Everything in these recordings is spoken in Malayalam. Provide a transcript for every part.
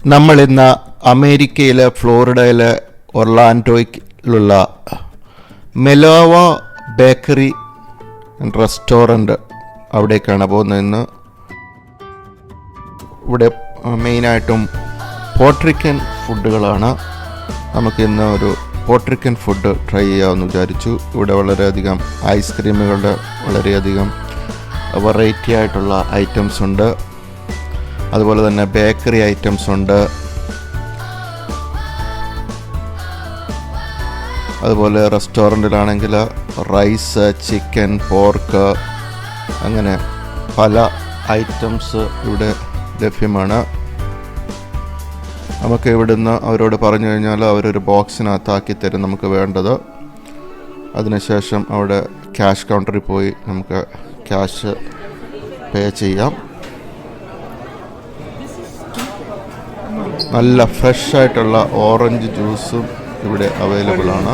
നമ്മൾ ഇന്ന് അമേരിക്കയിലെ ഫ്ലോറിഡയിലെ ഒർലാൻഡോയിലുള്ള മെലോവ ബേക്കറി റെസ്റ്റോറൻറ്റ് അവിടേക്കാണ് പോകുന്നത്. ഇന്ന് ഇവിടെ മെയിനായിട്ടും പോർട്ടറിക്കൻ ഫുഡുകളാണ്. നമുക്കിന്ന് ഒരു പോർട്ടറിക്കൻ ഫുഡ് ട്രൈ ചെയ്യാമെന്ന് വിചാരിച്ചു. ഇവിടെ വളരെയധികം ഐസ്ക്രീമുകളുടെ വളരെയധികം വെറൈറ്റി ആയിട്ടുള്ള ഐറ്റംസ് ഉണ്ട്. അതുപോലെ തന്നെ ബേക്കറി ഐറ്റംസ് ഉണ്ട്. അതുപോലെ റെസ്റ്റോറൻറ്റിലാണെങ്കിൽ റൈസ്, ചിക്കൻ, പോർക്ക് അങ്ങനെ പല ഐറ്റംസ് ഇവിടെ ലഭ്യമാണ്. നമുക്ക് ഇവിടുന്ന് അവരോട് പറഞ്ഞു കഴിഞ്ഞാൽ അവരൊരു ബോക്സിനകത്താക്കി തരും നമുക്ക് വേണ്ടത്. അതിനുശേഷം അവിടെ ക്യാഷ് കൗണ്ടറിൽ പോയി നമുക്ക് ക്യാഷ് പേ ചെയ്യാം. നല്ല ഫ്രഷ് ആയിട്ടുള്ള ഓറഞ്ച് ജ്യൂസും ഇവിടെ അവൈലബിൾ ആണ്.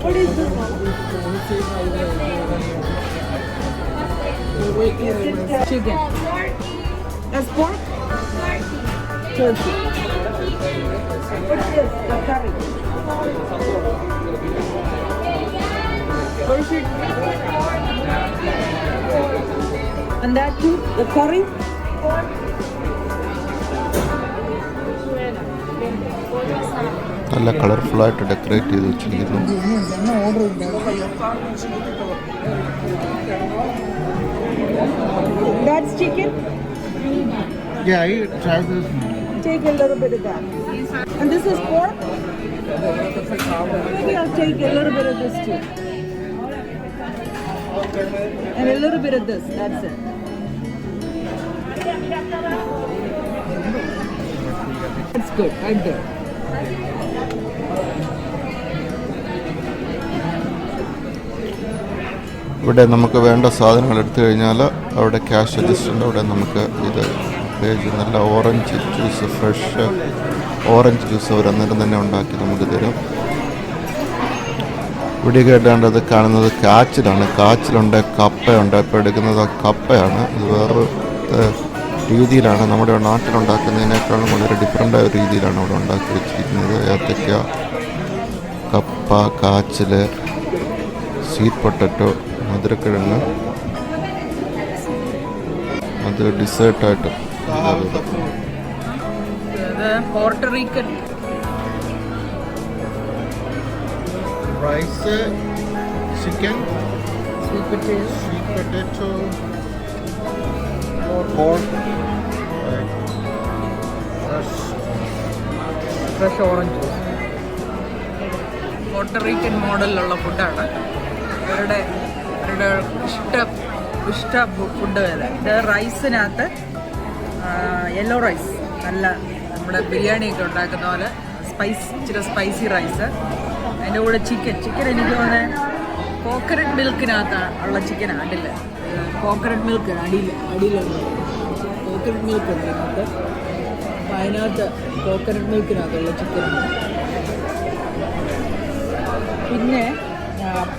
What is this one? Chicken. That's pork? Turkey. What's this? The curry. What is it? And that too? The curry? നല്ല കളർഫുള്ളായിട്ട് ഡെക്കറേറ്റ് ചെയ്ത് വെച്ചിരിക്കുന്നു. That's chicken? Yeah, I tried this. Take a little bit of that. And this is pork? Maybe I'll take a little bit of this too. And a little bit of this, that's it. That's good, right there. ഇവിടെ നമുക്ക് വേണ്ട സാധനങ്ങൾ എടുത്തു കഴിഞ്ഞാൽ അവിടെ ക്യാഷ് രജിസ്റ്ററിൻ്റെ അവിടെ നമുക്ക് ഇത് പേജ് നല്ല orange juice, fresh orange juice അവർ അന്നേരം തന്നെ ഉണ്ടാക്കി നമുക്ക് തരും. ഇവിടെ കേട്ടേണ്ടത് കാണുന്നത് കാച്ചിലാണ്. കാച്ചിലുണ്ട്, കപ്പയുണ്ട്. ഇപ്പോൾ എടുക്കുന്നത് കപ്പയാണ്. ഇത് വേറൊരു രീതിയിലാണ്. നമ്മുടെ നാട്ടിലുണ്ടാക്കുന്നതിനേക്കാളും വളരെ ഡിഫറൻ്റായ ഒരു രീതിയിലാണ് അവിടെ ഉണ്ടാക്കി വെച്ചിരിക്കുന്നത്. ഏത്തയ്ക്ക, കപ്പ, കാച്ചിൽ, സ്വീറ്റ് പൊട്ടറ്റോ, മധുരക്കിഴങ്ങ്, അത് ഡിസേർട്ടായിട്ട്. Puerto Rican. Rice, chicken, Sweet potato, pork, fresh orange juice. Puerto Rican മോഡലിലുള്ള ഫുഡാണ്. ഇവരുടെ ഇഷ്ട ഫുഡ് വരെ. ഇത് റൈസിനകത്ത് യെല്ലോ റൈസ്, നല്ല നമ്മുടെ ബിരിയാണിയൊക്കെ ഉണ്ടാക്കുന്ന പോലെ ഇച്ചിരി സ്പൈസി റൈസ്. അതിൻ്റെ കൂടെ ചിക്കൻ എനിക്ക് തോന്നുന്നത് കോക്കനട്ട് മിൽക്കിനകത്ത് ഉള്ള ചിക്കനാണ്. അടില്ല കോക്കനട്ട് മിൽക്ക് അടിയിലുണ്ട് കോക്കനട്ട് മിൽക്ക് ഉണ്ട് ഇതിനകത്ത്. അപ്പം അതിനകത്ത് കോക്കനട്ട് മിൽക്കിനകത്തുള്ള ചിക്കനാണ്. പിന്നെ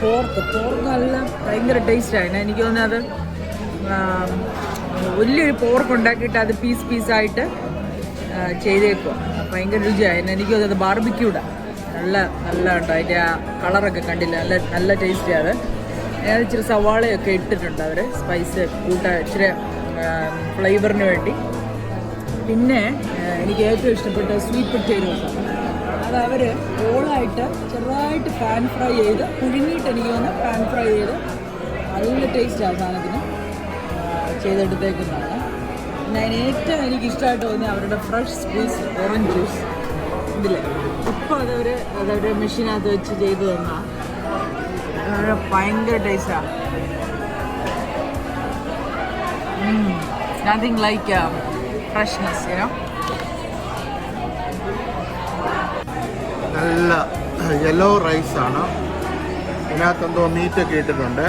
പോർക്ക് നല്ല ഭയങ്കര ടേസ്റ്റാണ്. എനിക്ക് തോന്നുന്നത് അത് വലിയൊരു പോർക്ക് ഉണ്ടാക്കിയിട്ട് അത് പീസായിട്ട് ചെയ്തേക്കുക. ഭയങ്കര രുചിയായിരുന്നു. എനിക്ക് തോന്നുന്നത് ബാർബിക്യൂടാ. നല്ല ഉണ്ട്. അതിൻ്റെ ആ കളറൊക്കെ കണ്ടില്ല, നല്ല ടേസ്റ്റിയാണ്. അതിനകത്ത് ഇച്ചിരി സവാളയൊക്കെ ഇട്ടിട്ടുണ്ട് അവർ, സ്പൈസ് കൂട്ടാൻ ഇച്ചിരി ഫ്ലേവറിന് വേണ്ടി. പിന്നെ എനിക്ക് ഏറ്റവും ഇഷ്ടപ്പെട്ട സ്വീറ്റ് പൊട്ടേറ്റോസാണ്. അത് അവർ ഓളായിട്ട് ചെറുതായിട്ട് പാൻ ഫ്രൈ ചെയ്ത് പുഴുങ്ങിയിട്ട് എനിക്ക് തോന്നുന്നു പാൻ ഫ്രൈ ചെയ്ത് നല്ല ടേസ്റ്റാണ് സാധനത്തിന് ചെയ്തെടുത്തേക്കുന്നതാണ്. പിന്നെ അതിന് ഏറ്റവും എനിക്കിഷ്ടമായിട്ട് തോന്നി അവരുടെ ഫ്രഷ് സ്ക്വീസ് ഓറഞ്ച് ജ്യൂസ്. ഇതില്ലേ ഇപ്പോൾ അതവർ മെഷീനകത്ത് വെച്ച് ചെയ്ത് തന്നാൽ ഭയങ്കര ടേസ്റ്റാണ്. Nothing like freshness, you know. നല്ല യെല്ലോ റൈസാണ്. ഇതിനകത്തെന്തോ മീറ്റൊക്കെ ഇട്ടിട്ടുണ്ട്.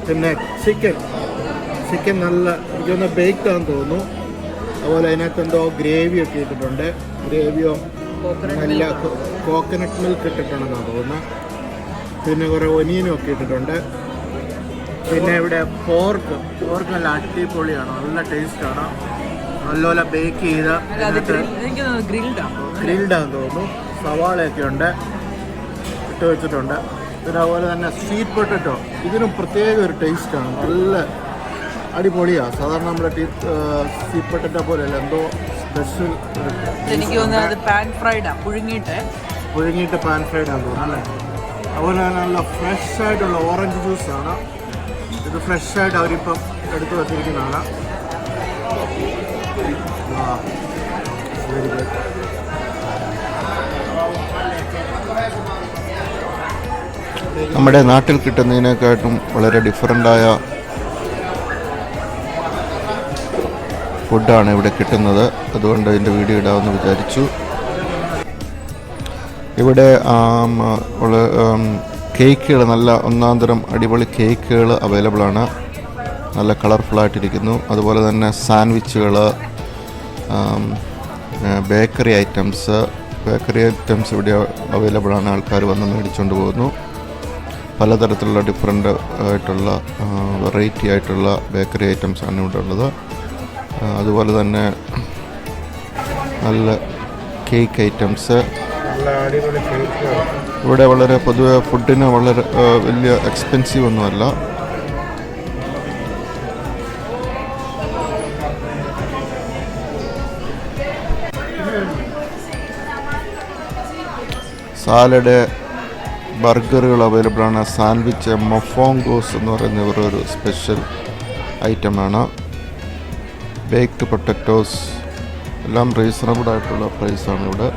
പിന്നെ ചിക്കൻ നല്ല എനിക്കൊന്ന് ബേക്ക്ഡ് ആണെന്ന് തോന്നുന്നു. അതുപോലെ അതിനകത്തെന്തോ ഗ്രേവിയൊക്കെ ഇട്ടിട്ടുണ്ട്. ഗ്രേവിയോ നല്ല കോക്കനട്ട് മിൽക്ക് ഇട്ടിട്ടുണ്ടെന്നാണ് തോന്നുന്നത്. പിന്നെ കുറേ ഒനിയനും ഒക്കെ ഇട്ടിട്ടുണ്ട്. പിന്നെ ഇവിടെ പോർക്ക് നല്ല അടിപൊളിയാണ്, നല്ല ടേസ്റ്റാണ്. നല്ലപോലെ ബേക്ക് ചെയ്ത ഗ്രിൽഡാന്ന് തോന്നുന്നു. സവാളയൊക്കെ ഉണ്ട് ഇട്ട് വെച്ചിട്ടുണ്ട്. പിന്നെ അതുപോലെ തന്നെ സ്വീറ്റ് പൊട്ടറ്റോ, ഇതിനും പ്രത്യേക ഒരു ടേസ്റ്റാണ്, നല്ല അടിപൊളിയാണ്. സാധാരണ നമ്മുടെ സ്വീറ്റ് പൊട്ടറ്റോ പോലെയല്ല, എന്തോ സ്പെഷ്യൽ. എനിക്ക് തോന്നുന്നത് പാൻ ഫ്രൈഡാണ്, പുഴുങ്ങിയിട്ട് പാൻ ഫ്രൈഡ് ആണെന്ന് തോന്നുന്നു അല്ലേ. അതുപോലെ തന്നെ നല്ല ഫ്രഷ് ആയിട്ടുള്ള ഓറഞ്ച് ജ്യൂസാണ് ഇത്. ഫ്രഷായിട്ട് അവരിപ്പം എടുത്തു വച്ചിരിക്കുന്നതാണ്. Very good. നമ്മുടെ നാട്ടിൽ കിട്ടുന്നതിനെക്കാട്ടും വളരെ ഡിഫറൻ്റായ ഫുഡാണ് ഇവിടെ കിട്ടുന്നത്. അതുകൊണ്ട് ഇതിൻ്റെ വീഡിയോ ഇടാമെന്ന് വിചാരിച്ചു. ഇവിടെ കേക്കുകൾ, നല്ല ഒന്നാന്തരം അടിപൊളി കേക്കുകൾ അവൈലബിൾ ആണ്. നല്ല കളർഫുള്ളായിട്ടിരിക്കുന്നു. അതുപോലെ തന്നെ സാൻഡ്വിച്ചുകൾ, ബേക്കറി ഐറ്റംസ് ഇവിടെ അവൈലബിൾ ആണ്. ആൾക്കാർ വന്ന് മേടിച്ചുകൊണ്ട് പോകുന്നു. പലതരത്തിലുള്ള ഡിഫറെൻ്റ് ആയിട്ടുള്ള വെറൈറ്റി ആയിട്ടുള്ള ബേക്കറി ഐറ്റംസ് ആണ് ഇവിടെ ഉള്ളത്. അതുപോലെ തന്നെ നല്ല കേക്ക് ഐറ്റംസ്. ഇവിടെ വളരെ പൊതുവെ ഫുഡിന് വളരെ വലിയ എക്സ്പെൻസീവ് ഒന്നുമല്ല. സാലഡ്, ബർഗറുകൾ അവൈലബിൾ ആണ്. സാൻഡ്വിച്ച്, മൊഫോങ്കോസ് എന്ന് പറയുന്ന ഇവരൊരു സ്പെഷ്യൽ ഐറ്റമാണ്. ബേക്ക്ഡ് പൊട്ടറ്റോസ് എല്ലാം റീസണബിൾ ആയിട്ടുള്ള പ്രൈസാണ് ഇവിടെ.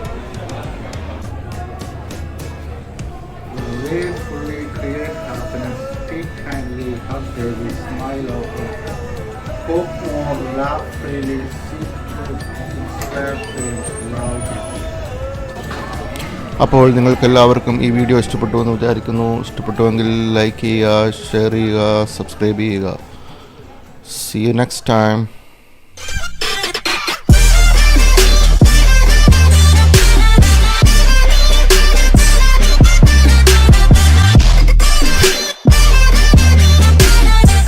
അപ്പോൾ നിങ്ങൾക്കെല്ലാവർക്കും ഈ വീഡിയോ ഇഷ്ടപ്പെട്ടു എന്ന് വിചാരിക്കുന്നു. ഇഷ്ടപ്പെട്ടുവെങ്കിൽ ലൈക്ക് ചെയ്യുക, ഷെയർ ചെയ്യുക, സബ്സ്ക്രൈബ് ചെയ്യുക. See you next time.